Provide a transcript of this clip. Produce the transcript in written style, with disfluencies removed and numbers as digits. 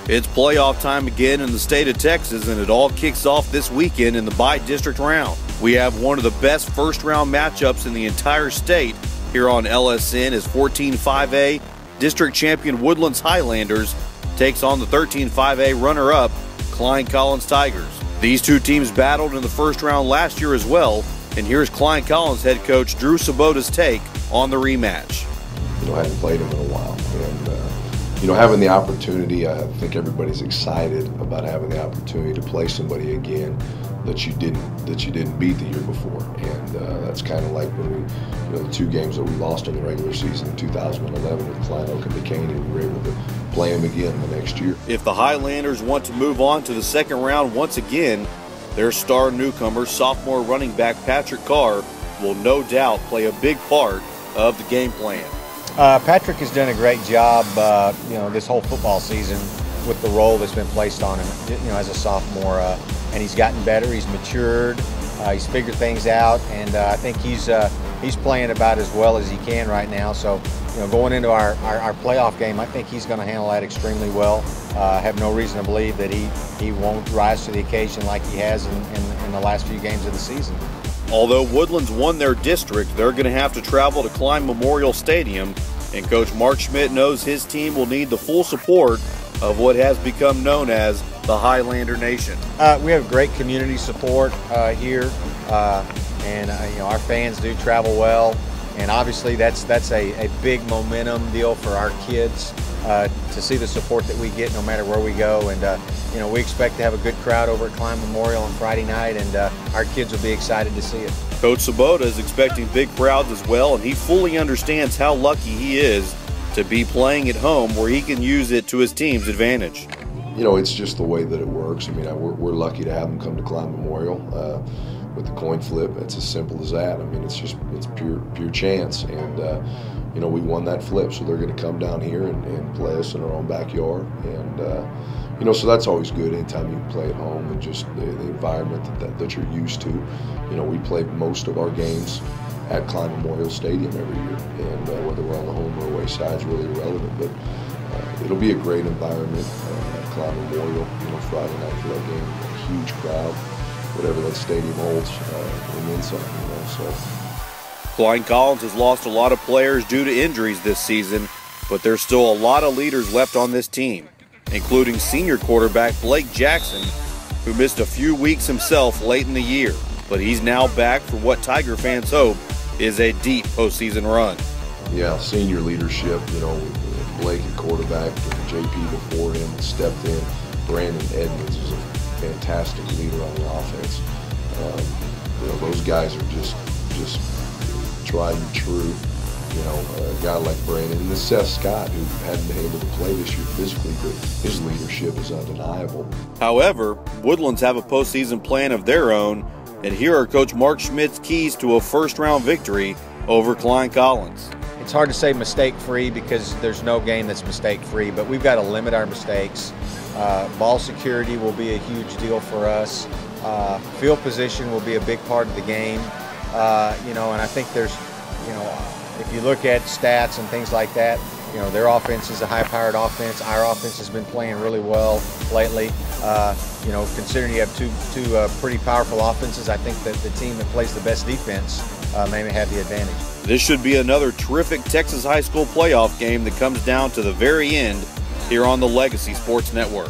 It's playoff time again in the state of Texas, and it all kicks off this weekend in the bi-district round. We have one of the best first-round matchups in the entire state here on LSN as 14-5A district champion Woodlands Highlanders takes on the 13-5A runner-up Klein Tigers. These two teams battled in the first round last year as well, and here's Klein head coach Drew Sabota's take on the rematch. I hadn't played him in a while, and having the opportunity, I think everybody's excited about having the opportunity to play somebody again that you didn't beat the year before, and that's kind of like when the two games that we lost in the regular season in 2011 with Klein and Decatur, and we were able to play them again the next year. If the Highlanders want to move on to the second round once again, their star newcomer, sophomore running back Patrick Carr, will no doubt play a big part of the game plan. Patrick has done a great job, this whole football season with the role that's been placed on him, as a sophomore, and he's gotten better. He's matured. He's figured things out, and I think he's playing about as well as he can right now. So, going into our playoff game, I think he's going to handle that extremely well. I have no reason to believe that he won't rise to the occasion like he has in the last few games of the season. Although Woodlands won their district, they're going to have to travel to Klein Memorial Stadium, and Coach Mark Schmidt knows his team will need the full support of what has become known as the Highlander Nation. We have great community support here, and our fans do travel well, and obviously that's a big momentum deal for our kids to see the support that we get no matter where we go, and we expect to have a good crowd over at Klein Memorial on Friday night, and our kids will be excited to see it. Coach Sabota is expecting big crowds as well, and he fully understands how lucky he is to be playing at home where he can use it to his team's advantage. It's just the way that it works. We're lucky to have them come to Klein Memorial with the coin flip. It's as simple as that. It's pure chance, and we won that flip, so they're going to come down here and play us in our own backyard, and so that's always good anytime you can play at home and just the environment that you're used to. We play most of our games at Klein Memorial Stadium every year, and whether we're on the home or away side is really irrelevant, but it'll be a great environment at Klein Memorial, Friday night for that game. A huge crowd, whatever that stadium holds, in inside, so. Klein Collins has lost a lot of players due to injuries this season, but there's still a lot of leaders left on this team, including senior quarterback Blake Jackson, who missed a few weeks himself late in the year, but he's now back for what Tiger fans hope is a deep postseason run. Yeah, senior leadership, with Blake at quarterback and JP before him stepped in. Brandon Edmonds is a fantastic leader on the offense. Those guys are just tried and true. A guy like Brandon, and Seth Scott, who hadn't been able to play this year physically, but his leadership is undeniable. However, Woodlands have a postseason plan of their own, and here are Coach Mark Schmidt's keys to a first-round victory over Klein Collins. It's hard to say mistake-free because there's no game that's mistake-free, but we've got to limit our mistakes. Ball security will be a huge deal for us. Field position will be a big part of the game, and I think there's, if you look at stats and things like that, their offense is a high-powered offense. Our offense has been playing really well lately. Considering you have two pretty powerful offenses, I think that the team that plays the best defense may have the advantage. This should be another terrific Texas high school playoff game that comes down to the very end here on the Legacy Sports Network.